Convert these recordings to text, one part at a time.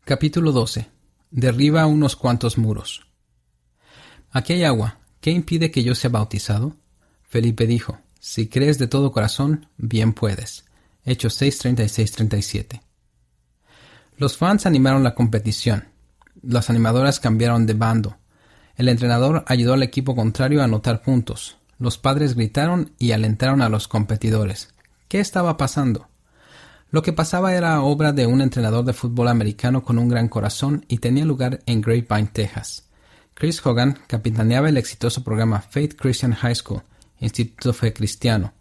Capítulo 12. Derriba unos cuantos muros. Aquí hay agua. ¿Qué impide que yo sea bautizado? Felipe dijo, si crees de todo corazón, bien puedes. Hechos 6:36-37. Los fans animaron la competición. Las animadoras cambiaron de bando. El entrenador ayudó al equipo contrario a anotar puntos. Los padres gritaron y alentaron a los competidores. ¿Qué estaba pasando? Lo que pasaba era obra de un entrenador de fútbol americano con un gran corazón y tenía lugar en Grapevine, Texas. Chris Hogan capitaneaba el exitoso programa Faith Christian High School, Instituto Fe Cristiano.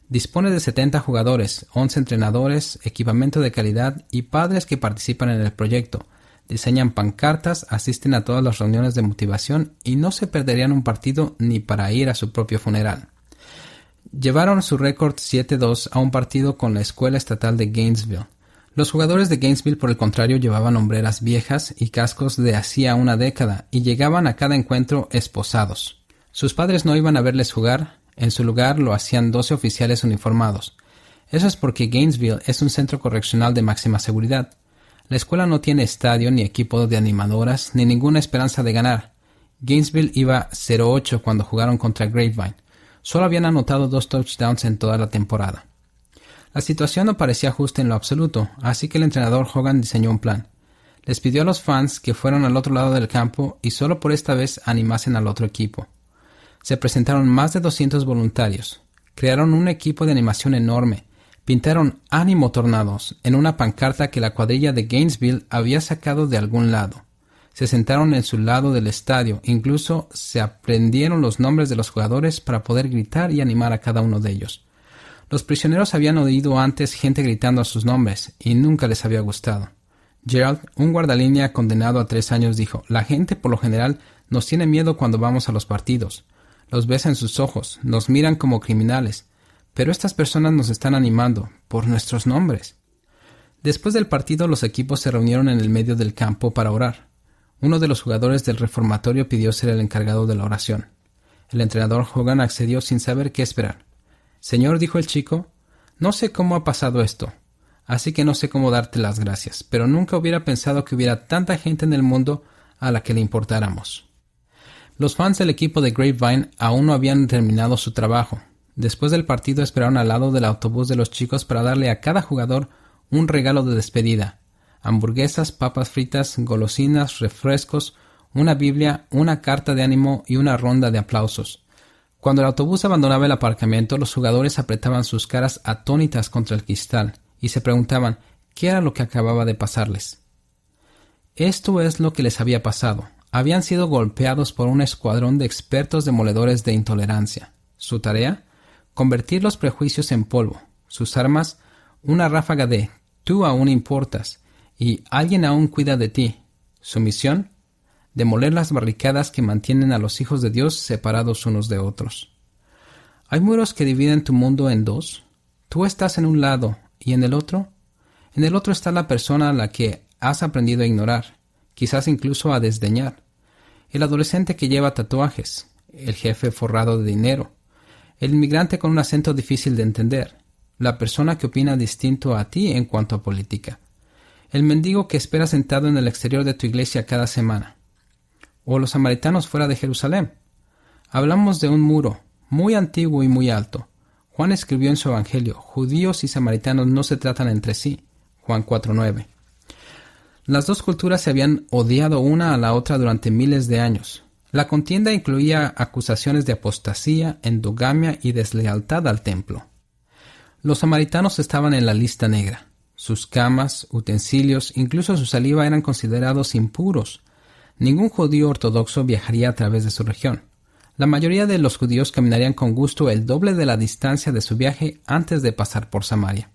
Dispone de 70 jugadores, 11 entrenadores, equipamiento de calidad y padres que participan en el proyecto. Diseñan pancartas, asisten a todas las reuniones de motivación y no se perderían un partido ni para ir a su propio funeral. Llevaron su récord 7-2 a un partido con la escuela estatal de Gainesville. Los jugadores de Gainesville, por el contrario, llevaban hombreras viejas y cascos de hacía una década y llegaban a cada encuentro esposados. Sus padres no iban a verles jugar, en su lugar lo hacían 12 oficiales uniformados. Eso es porque Gainesville es un centro correccional de máxima seguridad. La escuela no tiene estadio ni equipo de animadoras ni ninguna esperanza de ganar. Gainesville iba 0-8 cuando jugaron contra Grapevine. Solo habían anotado 2 touchdowns en toda la temporada. La situación no parecía justa en lo absoluto, así que el entrenador Hogan diseñó un plan. Les pidió a los fans que fueran al otro lado del campo y solo por esta vez animasen al otro equipo. Se presentaron más de 200 voluntarios. Crearon un equipo de animación enorme. Pintaron "Ánimo Tornados" en una pancarta que la cuadrilla de Gainesville había sacado de algún lado. Se sentaron en su lado del estadio, incluso se aprendieron los nombres de los jugadores para poder gritar y animar a cada uno de ellos. Los prisioneros habían oído antes gente gritando a sus nombres, y nunca les había gustado. Gerald, un guardalínea condenado a 3 años, dijo, «La gente, por lo general, nos tiene miedo cuando vamos a los partidos. Los ves en sus ojos, nos miran como criminales. Pero estas personas nos están animando, por nuestros nombres». Después del partido, los equipos se reunieron en el medio del campo para orar. Uno de los jugadores del reformatorio pidió ser el encargado de la oración. El entrenador Hogan accedió sin saber qué esperar. «Señor», dijo el chico, «no sé cómo ha pasado esto, así que no sé cómo darte las gracias, pero nunca hubiera pensado que hubiera tanta gente en el mundo a la que le importáramos». Los fans del equipo de Grapevine aún no habían terminado su trabajo. Después del partido esperaron al lado del autobús de los chicos para darle a cada jugador un regalo de despedida. Hamburguesas, papas fritas, golosinas, refrescos, una Biblia, una carta de ánimo y una ronda de aplausos. Cuando el autobús abandonaba el aparcamiento, los jugadores apretaban sus caras atónitas contra el cristal y se preguntaban qué era lo que acababa de pasarles. Esto es lo que les había pasado. Habían sido golpeados por un escuadrón de expertos demoledores de intolerancia. Su tarea, convertir los prejuicios en polvo. Sus armas, una ráfaga de «tú aún importas» y «alguien aún cuida de ti». Su misión, demoler las barricadas que mantienen a los hijos de Dios separados unos de otros. ¿Hay muros que dividen tu mundo en dos? ¿Tú estás en un lado y en el otro? En el otro está la persona a la que has aprendido a ignorar, quizás incluso a desdeñar. El adolescente que lleva tatuajes, el jefe forrado de dinero, el inmigrante con un acento difícil de entender, la persona que opina distinto a ti en cuanto a política, el mendigo que espera sentado en el exterior de tu iglesia cada semana, o los samaritanos fuera de Jerusalén. Hablamos de un muro, muy antiguo y muy alto. Juan escribió en su evangelio, judíos y samaritanos no se tratan entre sí, Juan 4:9. Las dos culturas se habían odiado una a la otra durante miles de años. La contienda incluía acusaciones de apostasía, endogamia y deslealtad al templo. Los samaritanos estaban en la lista negra. Sus camas, utensilios, incluso su saliva eran considerados impuros. Ningún judío ortodoxo viajaría a través de su región. La mayoría de los judíos caminarían con gusto el doble de la distancia de su viaje antes de pasar por Samaria.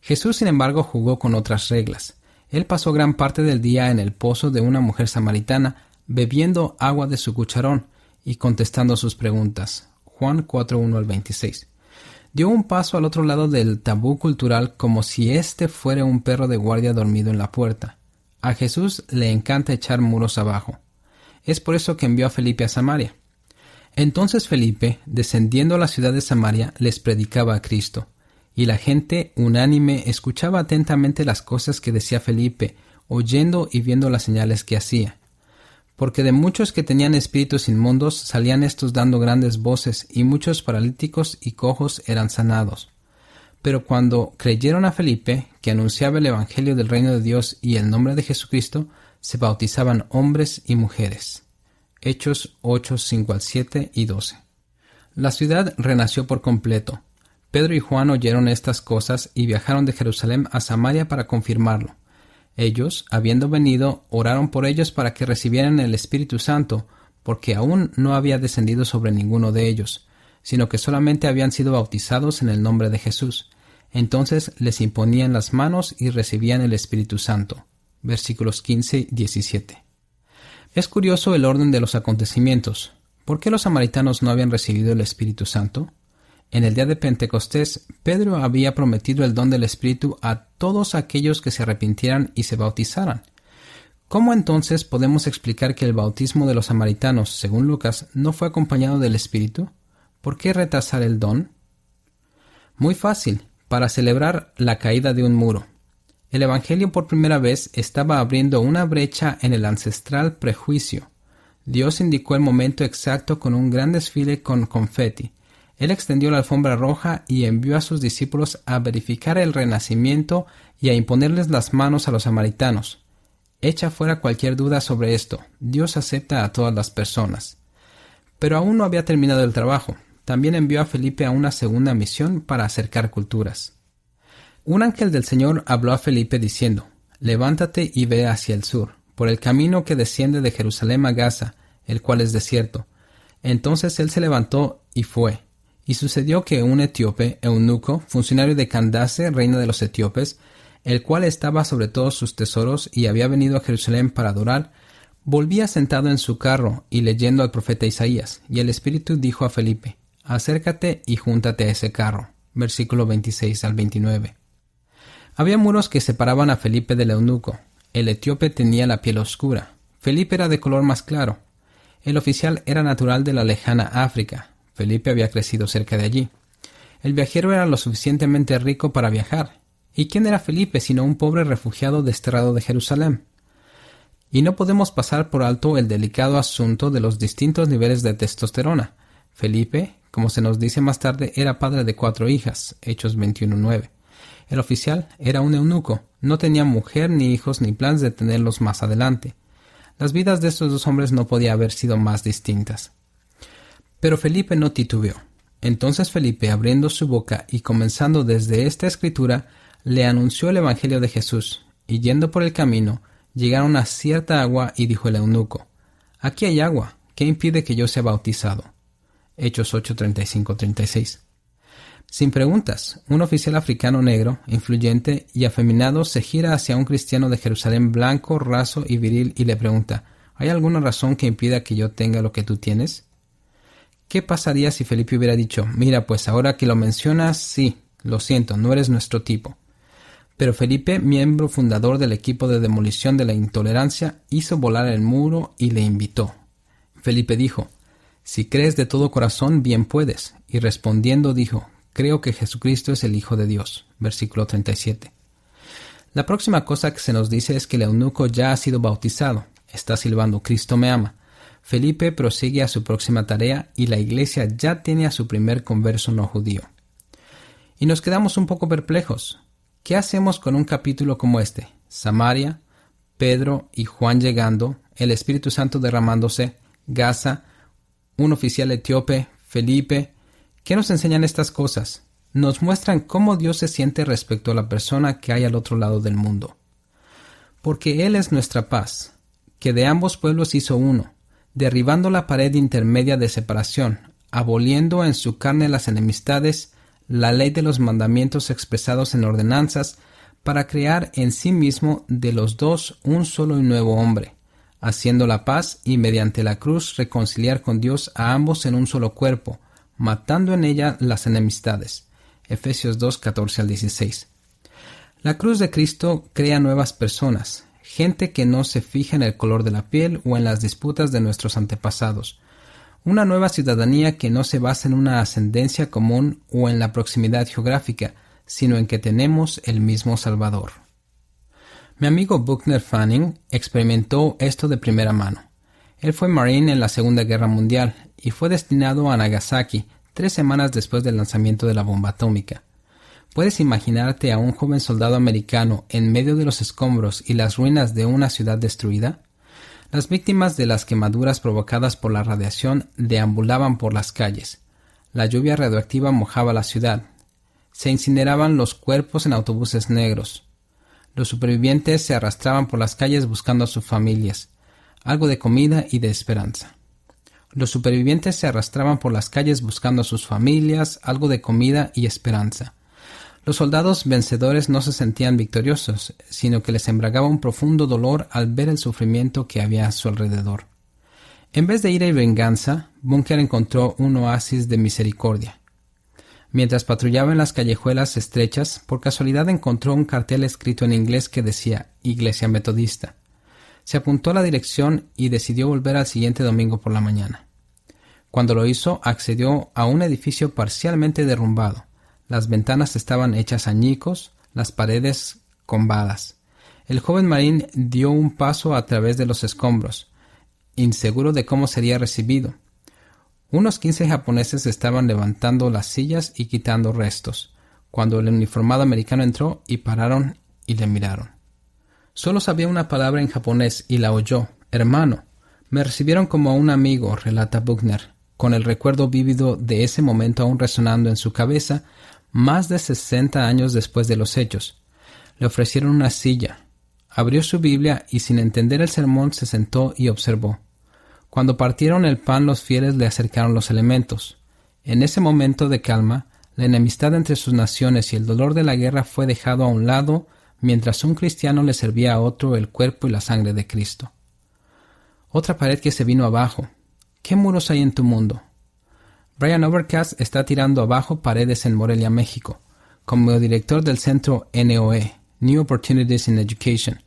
Jesús, sin embargo, jugó con otras reglas. Él pasó gran parte del día en el pozo de una mujer samaritana, bebiendo agua de su cucharón y contestando sus preguntas. Juan 4:1-26. Dio un paso al otro lado del tabú cultural como si éste fuera un perro de guardia dormido en la puerta. A Jesús le encanta echar muros abajo. Es por eso que envió a Felipe a Samaria. Entonces Felipe, descendiendo a la ciudad de Samaria, les predicaba a Cristo, y la gente unánime escuchaba atentamente las cosas que decía Felipe, oyendo y viendo las señales que hacía. Porque de muchos que tenían espíritus inmundos salían estos dando grandes voces, y muchos paralíticos y cojos eran sanados. Pero cuando creyeron a Felipe, que anunciaba el evangelio del reino de Dios y el nombre de Jesucristo, se bautizaban hombres y mujeres. Hechos 8, 5 al 7 y 12. La ciudad renació por completo. Pedro y Juan oyeron estas cosas y viajaron de Jerusalén a Samaria para confirmarlo. Ellos, habiendo venido, oraron por ellos para que recibieran el Espíritu Santo, porque aún no había descendido sobre ninguno de ellos, sino que solamente habían sido bautizados en el nombre de Jesús. Entonces les imponían las manos y recibían el Espíritu Santo. Versículos 15 y 17. Es curioso el orden de los acontecimientos. ¿Por qué los samaritanos no habían recibido el Espíritu Santo? En el día de Pentecostés, Pedro había prometido el don del Espíritu a todos aquellos que se arrepintieran y se bautizaran. ¿Cómo entonces podemos explicar que el bautismo de los samaritanos, según Lucas, no fue acompañado del Espíritu? ¿Por qué retrasar el don? Muy fácil, para celebrar la caída de un muro. El Evangelio por primera vez estaba abriendo una brecha en el ancestral prejuicio. Dios indicó el momento exacto con un gran desfile con confeti. Él extendió la alfombra roja y envió a sus discípulos a verificar el renacimiento y a imponerles las manos a los samaritanos. Echa fuera cualquier duda sobre esto. Dios acepta a todas las personas. Pero aún no había terminado el trabajo. También envió a Felipe a una segunda misión para acercar culturas. Un ángel del Señor habló a Felipe diciendo: «Levántate y ve hacia el sur, por el camino que desciende de Jerusalén a Gaza, el cual es desierto». Entonces él se levantó y fue. Y sucedió que un etíope, eunuco, funcionario de Candace, reina de los etíopes, el cual estaba sobre todos sus tesoros y había venido a Jerusalén para adorar, volvía sentado en su carro y leyendo al profeta Isaías, y el Espíritu dijo a Felipe: «Acércate y júntate a ese carro». Versículo 26 al 29. Había muros que separaban a Felipe del eunuco. El etíope tenía la piel oscura. Felipe era de color más claro. El oficial era natural de la lejana África. Felipe había crecido cerca de allí. El viajero era lo suficientemente rico para viajar. ¿Y quién era Felipe sino un pobre refugiado desterrado de Jerusalén? Y no podemos pasar por alto el delicado asunto de los distintos niveles de testosterona. Felipe, como se nos dice más tarde, era padre de 4 hijas, Hechos 21:9. El oficial era un eunuco, no tenía mujer ni hijos ni planes de tenerlos más adelante. Las vidas de estos dos hombres no podían haber sido más distintas. Pero Felipe no titubeó. Entonces Felipe, abriendo su boca y comenzando desde esta escritura, le anunció el Evangelio de Jesús, y yendo por el camino, llegaron a cierta agua y dijo el eunuco: «Aquí hay agua, ¿qué impide que yo sea bautizado?». Hechos 8:35-36. Sin preguntas, un oficial africano negro, influyente y afeminado se gira hacia un cristiano de Jerusalén blanco, raso y viril y le pregunta: «¿Hay alguna razón que impida que yo tenga lo que tú tienes?». ¿Qué pasaría si Felipe hubiera dicho: «Mira, pues ahora que lo mencionas, sí, lo siento, no eres nuestro tipo»? Pero Felipe, miembro fundador del equipo de demolición de la intolerancia, hizo volar el muro y le invitó. Felipe dijo: «Si crees de todo corazón, bien puedes». Y respondiendo dijo: «Creo que Jesucristo es el Hijo de Dios». Versículo 37. La próxima cosa que se nos dice es que el eunuco ya ha sido bautizado. Está silbando: «Cristo me ama». Felipe prosigue a su próxima tarea y la iglesia ya tiene a su primer converso no judío. Y nos quedamos un poco perplejos. ¿Qué hacemos con un capítulo como este? Samaria, Pedro y Juan llegando, el Espíritu Santo derramándose, Gaza, un oficial etíope, Felipe. ¿Qué nos enseñan estas cosas? Nos muestran cómo Dios se siente respecto a la persona que hay al otro lado del mundo. Porque Él es nuestra paz, que de ambos pueblos hizo uno, derribando la pared intermedia de separación, aboliendo en su carne las enemistades, la ley de los mandamientos expresados en ordenanzas, para crear en sí mismo de los dos un solo y nuevo hombre, haciendo la paz y mediante la cruz reconciliar con Dios a ambos en un solo cuerpo, matando en ella las enemistades. Efesios 2, 14 al 16. La cruz de Cristo crea nuevas personas, gente que no se fija en el color de la piel o en las disputas de nuestros antepasados. Una nueva ciudadanía que no se basa en una ascendencia común o en la proximidad geográfica, sino en que tenemos el mismo Salvador. Mi amigo Buckner Fanning experimentó esto de primera mano. Él fue Marine en la Segunda Guerra Mundial y fue destinado a Nagasaki 3 semanas después del lanzamiento de la bomba atómica. ¿Puedes imaginarte a un joven soldado americano en medio de los escombros y las ruinas de una ciudad destruida? Las víctimas de las quemaduras provocadas por la radiación deambulaban por las calles. La lluvia radioactiva mojaba la ciudad. Se incineraban los cuerpos en autobuses negros. Los supervivientes se arrastraban por las calles buscando a sus familias, algo de comida y de esperanza. Los supervivientes se arrastraban por las calles buscando a sus familias, algo de comida y esperanza. Los soldados vencedores no se sentían victoriosos, sino que les embargaba un profundo dolor al ver el sufrimiento que había a su alrededor. En vez de ira y venganza, Bunker encontró un oasis de misericordia. Mientras patrullaba en las callejuelas estrechas, por casualidad encontró un cartel escrito en inglés que decía Iglesia Metodista. Se apuntó a la dirección y decidió volver al siguiente domingo por la mañana. Cuando lo hizo, accedió a un edificio parcialmente derrumbado. Las ventanas estaban hechas añicos, las paredes con balas. El joven marín dio un paso a través de los escombros, inseguro de cómo sería recibido. Unos 15 japoneses estaban levantando las sillas y quitando restos, cuando el uniformado americano entró y pararon y le miraron. Solo sabía una palabra en japonés y la oyó: hermano. Me recibieron como a un amigo, relata Buckner, con el recuerdo vívido de ese momento aún resonando en su cabeza más de 60 años después de los hechos. Le ofrecieron una silla. Abrió su Biblia y sin entender el sermón se sentó y observó. Cuando partieron el pan, los fieles le acercaron los elementos. En ese momento de calma, la enemistad entre sus naciones y el dolor de la guerra fue dejado a un lado mientras un cristiano le servía a otro el cuerpo y la sangre de Cristo. Otra pared que se vino abajo. ¿Qué muros hay en tu mundo? Brian Overcast está tirando abajo paredes en Morelia, México, como director del centro NOE, New Opportunities in Education,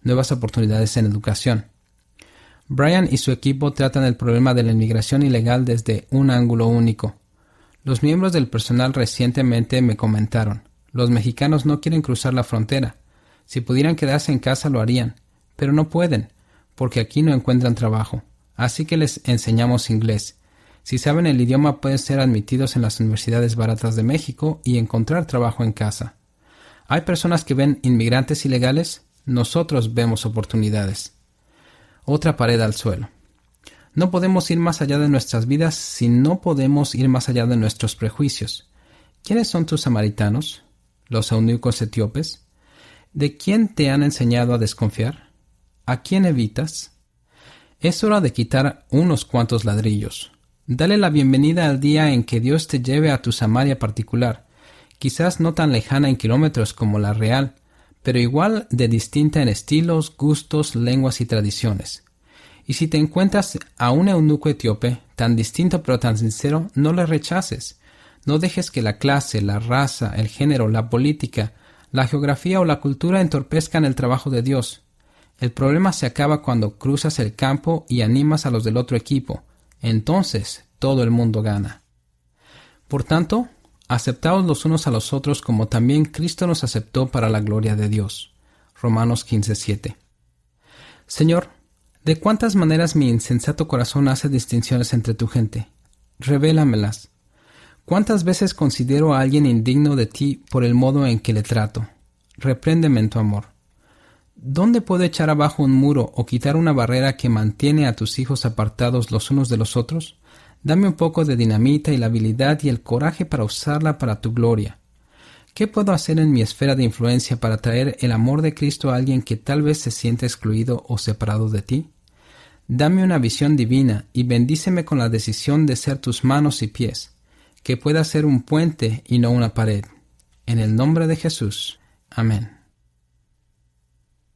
Nuevas Oportunidades en Educación. Brian y su equipo tratan el problema de la inmigración ilegal desde un ángulo único. Los miembros del personal recientemente me comentaron: los mexicanos no quieren cruzar la frontera. Si pudieran quedarse en casa lo harían, pero no pueden, porque aquí no encuentran trabajo. Así que les enseñamos inglés. Si saben el idioma pueden ser admitidos en las universidades baratas de México y encontrar trabajo en casa. ¿Hay personas que ven inmigrantes ilegales? Nosotros vemos oportunidades. Otra pared al suelo. No podemos ir más allá de nuestras vidas si no podemos ir más allá de nuestros prejuicios. ¿Quiénes son tus samaritanos? ¿Los eunucos etíopes? ¿De quién te han enseñado a desconfiar? ¿A quién evitas? Es hora de quitar unos cuantos ladrillos. Dale la bienvenida al día en que Dios te lleve a tu Samaria particular, quizás no tan lejana en kilómetros como la real, pero igual de distinta en estilos, gustos, lenguas y tradiciones. Y si te encuentras a un eunuco etíope, tan distinto pero tan sincero, no le rechaces. No dejes que la clase, la raza, el género, la política, la geografía o la cultura entorpezcan el trabajo de Dios. El problema se acaba cuando cruzas el campo y animas a los del otro equipo. Entonces todo el mundo gana. Por tanto, aceptaos los unos a los otros como también Cristo nos aceptó para la gloria de Dios. Romanos 15:7. Señor, ¿de cuántas maneras mi insensato corazón hace distinciones entre tu gente? Revélamelas. ¿Cuántas veces considero a alguien indigno de ti por el modo en que le trato? Repréndeme en tu amor. ¿Dónde puedo echar abajo un muro o quitar una barrera que mantiene a tus hijos apartados los unos de los otros? Dame un poco de dinamita y la habilidad y el coraje para usarla para tu gloria. ¿Qué puedo hacer en mi esfera de influencia para traer el amor de Cristo a alguien que tal vez se siente excluido o separado de ti? Dame una visión divina y bendíceme con la decisión de ser tus manos y pies, que pueda ser un puente y no una pared. En el nombre de Jesús. Amén.